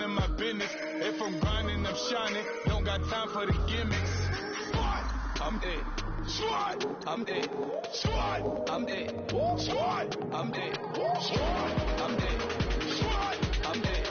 minding my business. If I'm grinding, I'm shining. Don't got time for the gimmicks. I'm dead. I'm dead. I'm dead. I'm dead. I'm dead. I'm dead.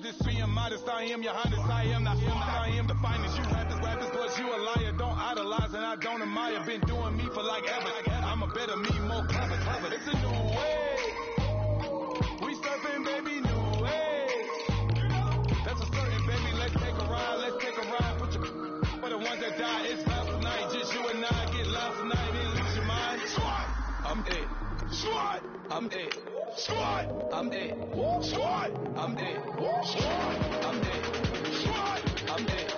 This being modest, I am your highness, I am not I am the finest. You rappers, but you a liar. Don't idolize and I don't admire. Been doing me for like ever. I'm a better me, more clever. It's a new way. We surfing, baby, new way. That's a certain, baby. Let's take a ride. Put your for the ones that die. It's live tonight. Just you and I get loud tonight and lose your mind. I'm dead. I'm dead. I'm dead. I'm dead. I'm dead. I'm dead.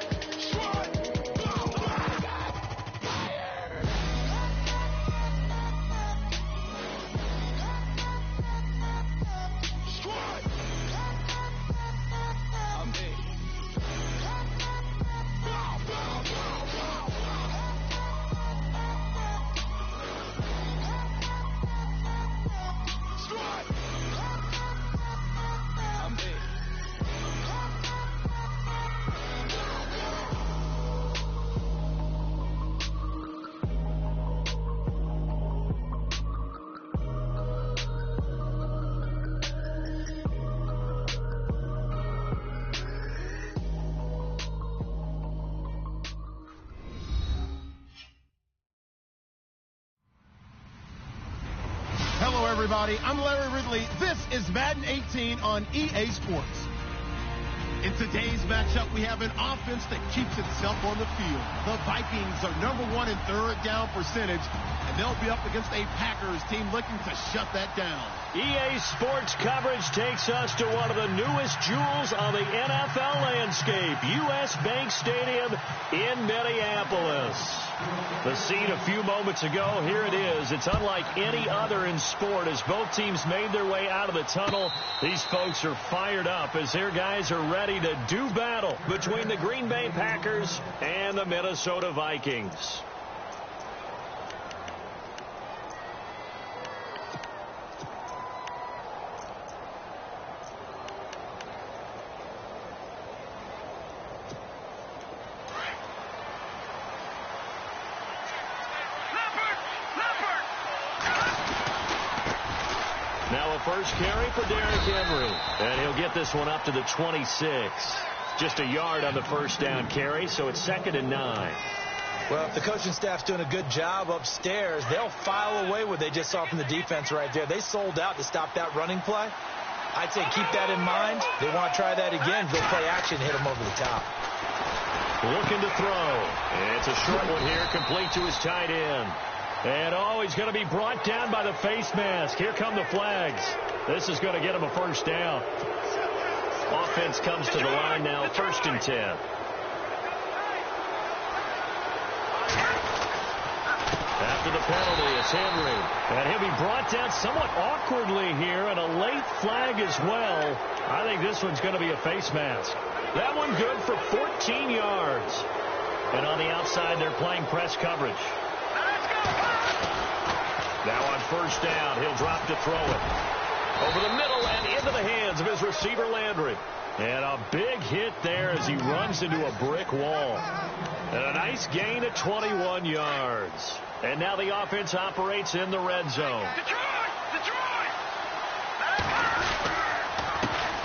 Everybody, I'm Larry Ridley. This is Madden 18 on EA Sports. In today's matchup, we have an offense that keeps itself on the field. The Vikings are #1 in third down percentage, and they'll be up against a Packers team looking to shut that down. EA Sports coverage takes us to one of the newest jewels on the NFL landscape, US Bank Stadium in Minneapolis. The scene a few moments ago, here it is. It's unlike any other in sport as both teams made their way out of the tunnel. These folks are fired up as their guys are ready to do battle between the Green Bay Packers and the Minnesota Vikings. Now a first carry for Derrick Henry. And he'll get this one up to the 26. Just a yard on the first down carry, so it's 2nd and 9. Well, if the coaching staff's doing a good job upstairs, they'll file away what they just saw from the defense right there. They sold out to stop that running play. I'd say keep that in mind. They want to try that again. Go play action, hit them over the top. Looking to throw. And it's a short one here, complete to his tight end. And he's going to be brought down by the face mask. Here come the flags. This is going to get him a first down. Offense comes to the line now, 1st and 10. After the penalty, it's Henry. And he'll be brought down somewhat awkwardly here, and a late flag as well. I think this one's going to be a face mask. That one good for 14 yards. And on the outside, they're playing press coverage. Now on first down, he'll drop to throw it. Over the middle and into the hands of his receiver, Landry. And a big hit there as he runs into a brick wall. And a nice gain of 21 yards. And now the offense operates in the red zone.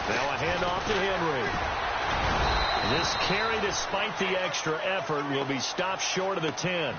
Now a handoff to Henry. This carry, despite the extra effort, will be stopped short of the 10.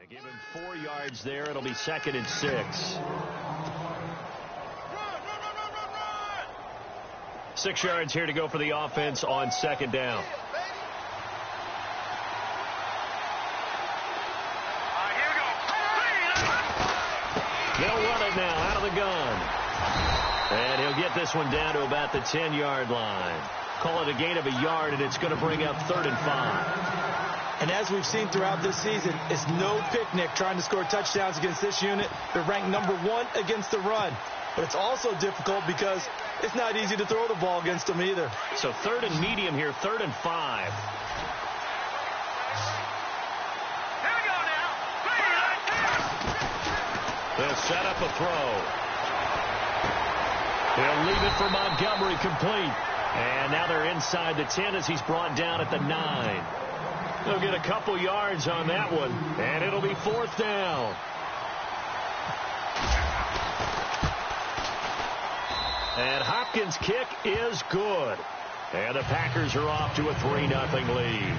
Give him 4 yards there. It'll be 2nd and 6. 6 yards here to go for the offense on 2nd down. They'll run it now out of the gun. And he'll get this one down to about the 10-yard line. Call it a gain of a yard, and it's going to bring up 3rd and 5. And as we've seen throughout this season, it's no picnic trying to score touchdowns against this unit. They're ranked number 1 against the run. But it's also difficult because it's not easy to throw the ball against them either. So 3rd and medium here, 3rd and 5. Here we go now. They'll set up a throw. They'll leave it for Montgomery complete. And now they're inside the 10 as he's brought down at the 9. They'll get a couple yards on that one, and it'll be 4th down. And Hopkins' kick is good. And the Packers are off to a 3-0 lead.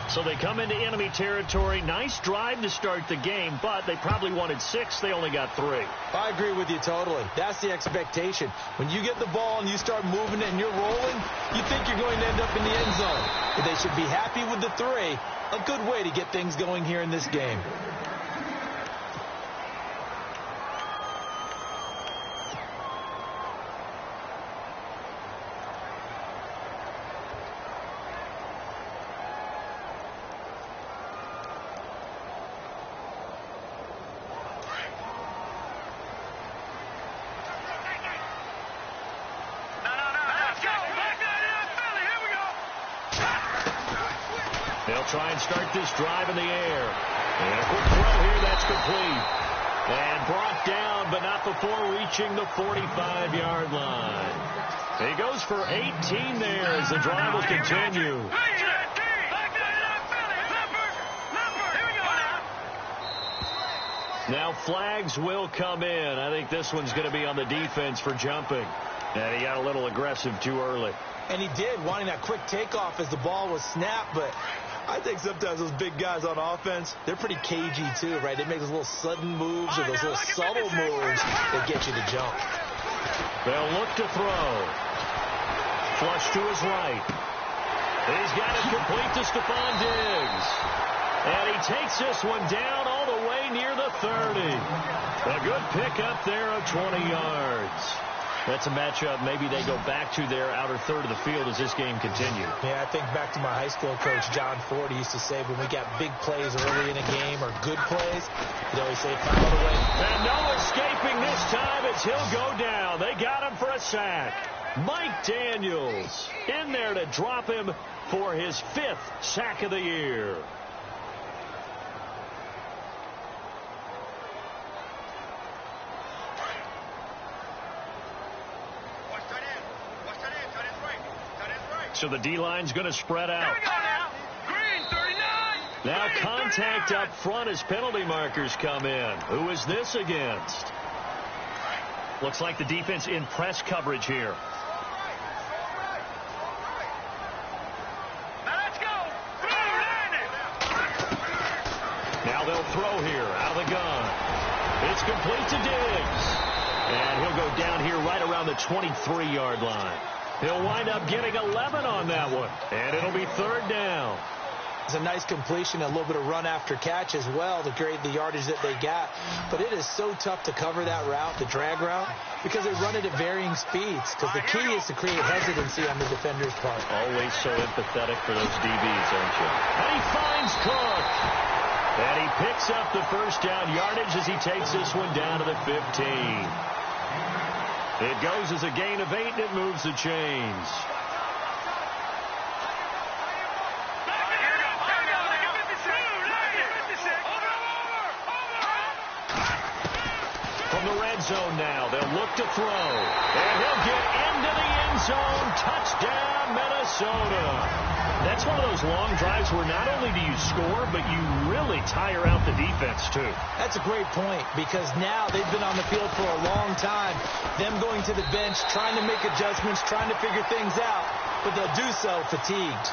So they come into enemy territory. Nice drive to start the game, but they probably wanted 6. They only got 3. I agree with you totally. That's the expectation. When you get the ball and you start moving it and you're rolling, you think you're going to end up in the end zone. But they should be happy with the 3. A good way to get things going here in this game. They'll try and start this drive in the air. And a quick throw here, that's complete. And brought down, but not before reaching the 45-yard line. He goes for 18 there as the drive will continue. Now flags will come in. I think this one's going to be on the defense for jumping. And he got a little aggressive too early. And he did, wanting that quick takeoff as the ball was snapped, but I think sometimes those big guys on offense, they're pretty cagey too, right? They make those little sudden moves or those little subtle moves that get you to jump. They'll look to throw. Flush to his right. He's got it complete to Stephon Diggs. And he takes this one down all the way near the 30. A good pickup there of 20 yards. That's a matchup maybe they go back to their outer third of the field as this game continues. Yeah, I think back to my high school coach, John Ford. He used to say when we got big plays early in a game or good plays, he'd always say, find a way. And no escaping this time as he'll go down. They got him for a sack. Mike Daniels in there to drop him for his 5th sack of the year. So the D-line's going to spread out. Now contact up front as penalty markers come in. Who is this against? Looks like the defense in press coverage here. Now they'll throw here out of the gun. It's complete to Diggs. And he'll go down here right around the 23-yard line. He'll wind up getting 11 on that one. And it'll be third down. It's a nice completion, a little bit of run after catch as well to create the yardage that they got. But it is so tough to cover that route, the drag route, because they run it at varying speeds. Because the key is to create hesitancy on the defender's part. Always so empathetic for those DBs, aren't you? And he finds Cook. And he picks up the first down yardage as he takes this one down to the 15. It goes as a gain of 8, and it moves the chains. From the red zone now, they'll look to throw. And he'll get into the end zone. Touchdown, Minnesota. That's one of those long drives where not only do you score, but you really tire out the defense, too. That's a great point, because now they've been on the field for a long time. Them going to the bench, trying to make adjustments, trying to figure things out, but they'll do so fatigued.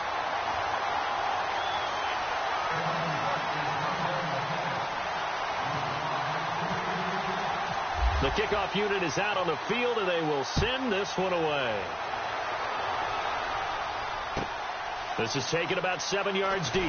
The kickoff unit is out on the field, and they will send this one away. This is taken about 7 yards deep.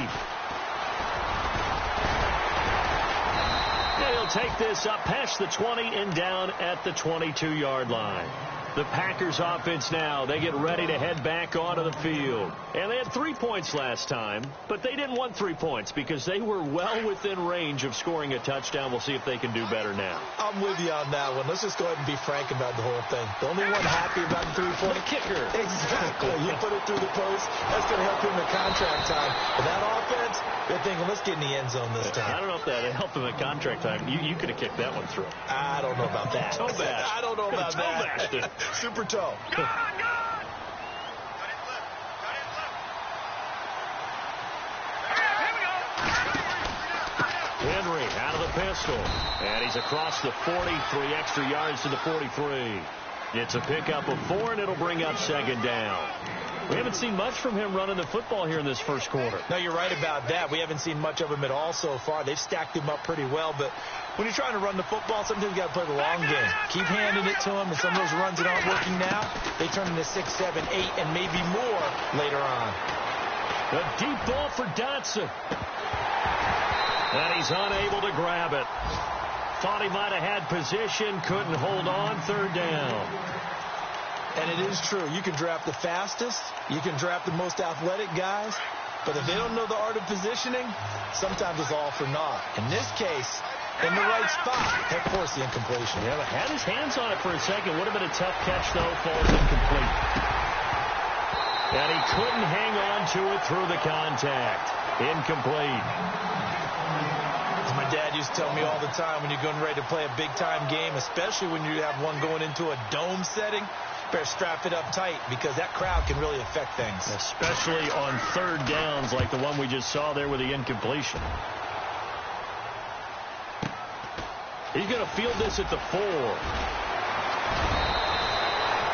And he'll take this up past the 20 and down at the 22-yard line. The Packers offense now, they get ready to head back onto the field. And they had 3 points last time, but they didn't want 3 points because they were well within range of scoring a touchdown. We'll see if they can do better now. I'm with you on that one. Let's just go ahead and be frank about the whole thing. The only one happy about the 3-point. The kicker. Exactly. You put it through the post. That's going to help him in contract time. But that offense, they're thinking, let's get in the end zone this time. I don't know if that helped him in contract time. You could have kicked that one through. I don't know about that. Toe bash. I don't know about that. Super toe. Henry out of the pistol. And he's across the 40, 3 extra yards to the 43. It's a pickup of 4, and it'll bring up second down. We haven't seen much from him running the football here in this first quarter. No, you're right about that. We haven't seen much of him at all so far. They've stacked him up pretty well, but when you're trying to run the football, sometimes you got to play the long game. Keep handing it to him, and some of those runs that aren't working now, they turn into 6, 7, 8, and maybe more later on. A deep ball for Dotson. And he's unable to grab it. Thought he might have had position, couldn't hold on, third down. And it is true. You can draft the fastest. You can draft the most athletic guys. But if they don't know the art of positioning, sometimes it's all for naught. In this case, in the right spot, he'll force the incompletion. Yeah, but had his hands on it for a second. Would have been a tough catch, though. Falls incomplete. And he couldn't hang on to it through the contact. Incomplete. As my dad used to tell me all the time, when you're getting ready to play a big-time game, especially when you have one going into a dome setting, better strap it up tight because that crowd can really affect things. Especially on third downs like the one we just saw there with the incompletion. He's going to field this at the 4.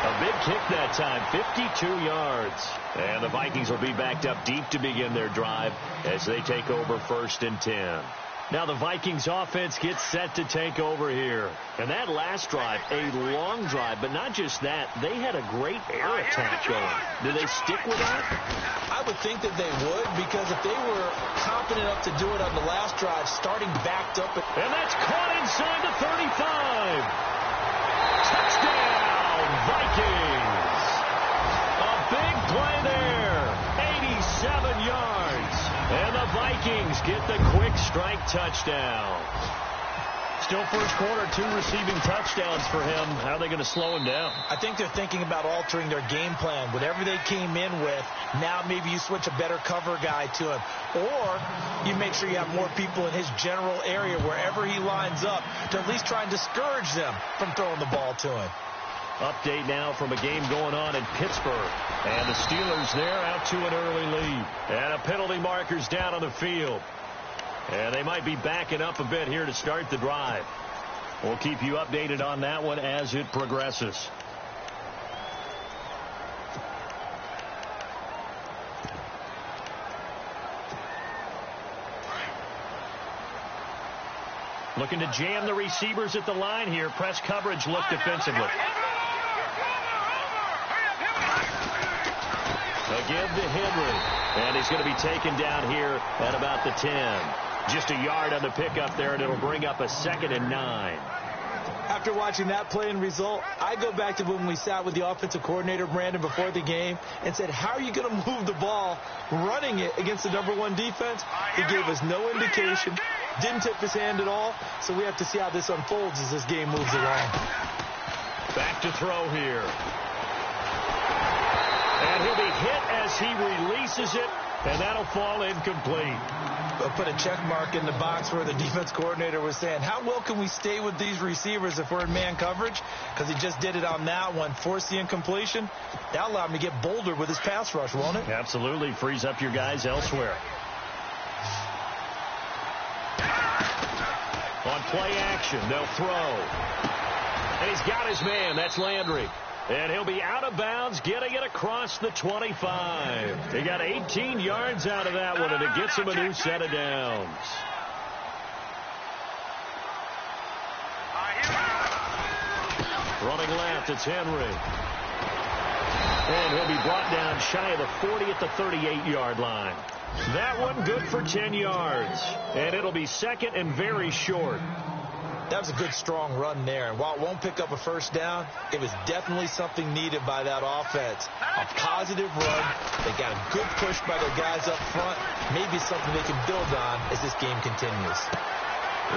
A big kick that time, 52 yards. And the Vikings will be backed up deep to begin their drive as they take over 1st and 10. Now the Vikings offense gets set to take over here. And that last drive, a long drive, but not just that. They had a great air attack going. Do they stick with that? I would think that they would, because if they were confident enough to do it on the last drive, starting backed up. And that's caught inside the 35. Touchdown, Vikings. A big play there. 87 yards. And the Vikings get the quick strike touchdown. Still first quarter, 2 receiving touchdowns for him. How are they going to slow him down? I think they're thinking about altering their game plan. Whatever they came in with, now maybe you switch a better cover guy to him. Or you make sure you have more people in his general area wherever he lines up to at least try and discourage them from throwing the ball to him. Update now from a game going on in Pittsburgh. And the Steelers there out to an early lead. And a penalty marker's down on the field. And they might be backing up a bit here to start the drive. We'll keep you updated on that one as it progresses. Looking to jam the receivers at the line here. Press coverage look defensively. A give to Henry. And he's going to be taken down here at about the 10. Just a yard on the pickup there, and it'll bring up a 2nd and 9. After watching that play and result, I go back to when we sat with the offensive coordinator, Brandon, before the game and said, how are you going to move the ball running it against the #1 defense? He gave us no indication, didn't tip his hand at all, so we have to see how this unfolds as this game moves along. Back to throw here. And he'll be hit as he releases it, and that'll fall incomplete. I'll put a check mark in the box where the defense coordinator was saying, how well can we stay with these receivers if we're in man coverage? Because he just did it on that one, forced the incompletion. That allowed him to get bolder with his pass rush, won't it? Absolutely. Frees up your guys elsewhere. On play action, they'll throw. And he's got his man. That's Landry. And he'll be out of bounds, getting it across the 25. They got 18 yards out of that one, and it gets him a new set of downs. Running left, it's Henry. And he'll be brought down shy of the 40 at the 38-yard line. That one good for 10 yards. And it'll be 2nd and very short. That was a good, strong run there. And while it won't pick up a first down, it was definitely something needed by that offense. A positive run. They got a good push by their guys up front. Maybe something they can build on as this game continues.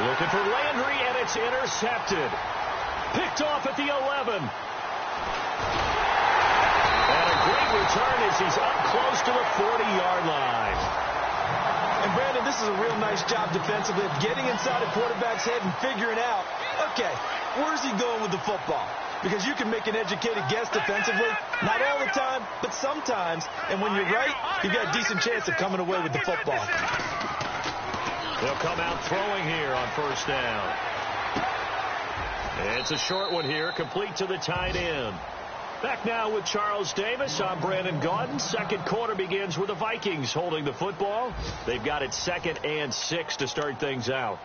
Looking for Landry, and it's intercepted. Picked off at the 11. And a great return as he's up close to the 40-yard line. And, Brandon, this is a real nice job defensively of getting inside a quarterback's head and figuring out, okay, where's he going with the football? Because you can make an educated guess defensively, not all the time, but sometimes. And when you're right, you've got a decent chance of coming away with the football. They'll come out throwing here on first down. It's a short one here, complete to the tight end. Back now with Charles Davis. I'm Brandon Gaudin. Second quarter begins with the Vikings holding the football. They've got it 2nd and 6 to start things out.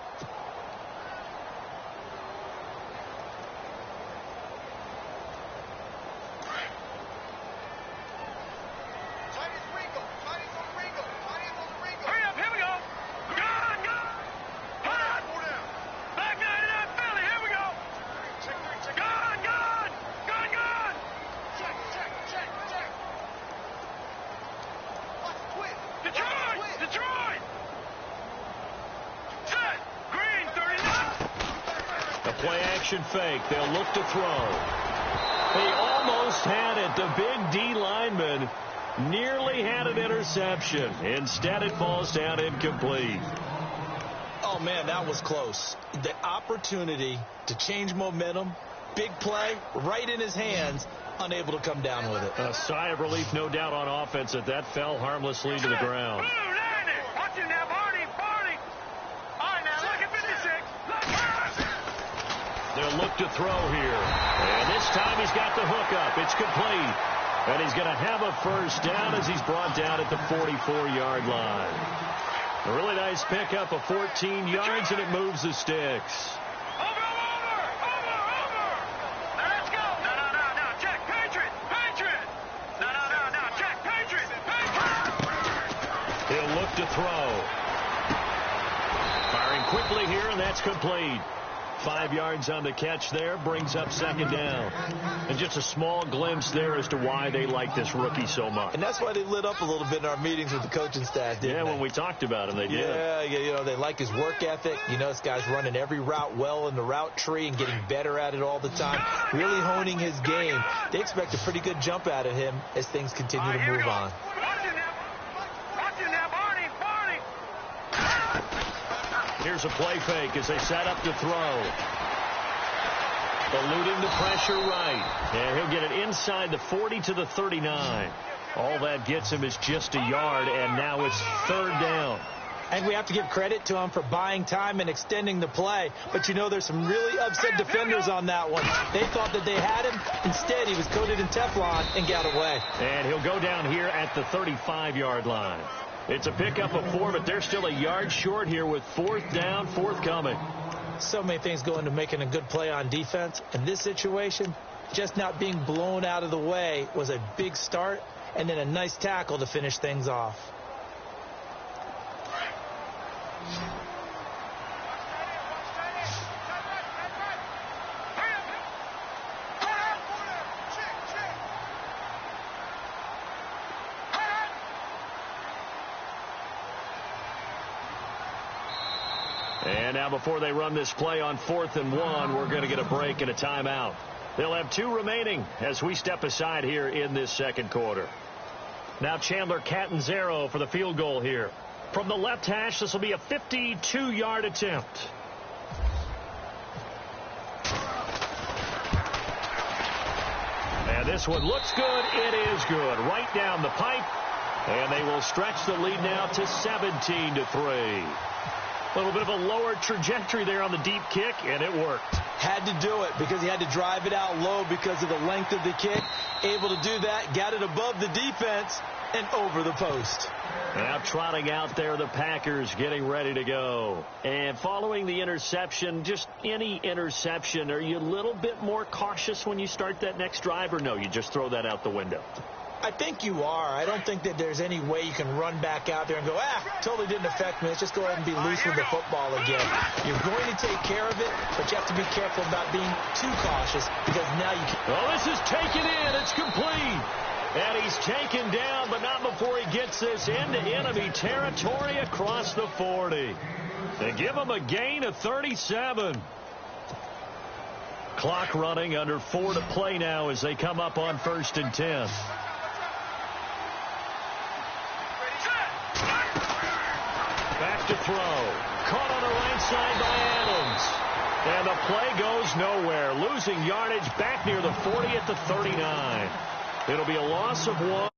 Fake. They'll look to throw. They almost had it. The big D lineman nearly had an interception. Instead, it falls down incomplete. Oh, man, that was close. The opportunity to change momentum, big play, right in his hands, unable to come down with it. A sigh of relief, no doubt, on offense that that fell harmlessly to the ground. They'll look to throw here. And this time he's got the hook up. It's complete. And he's going to have a first down as he's brought down at the 44-yard line. A really nice pickup of 14 yards, and it moves the sticks. Let's go. No. Check. Patriot. No. Check. Patriot. He'll look to throw. Firing quickly here, and that's complete. 5 yards on the catch there, brings up 2nd down. And just a small glimpse there as to why they like this rookie so much. And that's why they lit up a little bit in our meetings with the coaching staff, didn't they? When we talked about him, they did. Yeah, they like his work ethic. You know, this guy's running every route well in the route tree and getting better at it all the time, really honing his game. They expect a pretty good jump out of him as things continue to move on. Here's a play fake as they set up to throw. Eluding the pressure right. And he'll get it inside the 40 to the 39. All that gets him is just a yard, and now it's 3rd down. And we have to give credit to him for buying time and extending the play. But, you know, there's some really upset defenders on that one. They thought that they had him. Instead, he was coated in Teflon and got away. And he'll go down here at the 35-yard line. It's a pickup of 4, but they're still a yard short here with 4th down, forthcoming. So many things go into making a good play on defense. In this situation, just not being blown out of the way was a big start, and then a nice tackle to finish things off. And now before they run this play on 4th and 1, we're going to get a break and a timeout. They'll have 2 remaining as we step aside here in this second quarter. Now Chandler Catanzaro for the field goal here. From the left hash, this will be a 52-yard attempt. And this one looks good. It is good. Right down the pipe. And they will stretch the lead now to 17-3. A little bit of a lower trajectory there on the deep kick, and it worked. Had to do it because he had to drive it out low because of the length of the kick. Able to do that, got it above the defense and over the post. Now trotting out there, the Packers getting ready to go. And following the interception, just any interception, are you a little bit more cautious when you start that next drive, or no, you just throw that out the window? I think you are. I don't think that there's any way you can run back out there and go, totally didn't affect me. Let's just go ahead and be loose with the football again. You're going to take care of it, but you have to be careful about being too cautious because now you can. Oh, this is taken in. It's complete. And he's taken down, but not before he gets this into enemy territory across the 40. They give him a gain of 37. Clock running, under 4 to play now as they come up on 1st and 10. Back to throw. Caught on the right side by Adams. And the play goes nowhere. Losing yardage back near the 40 at the 39. It'll be a loss of 1.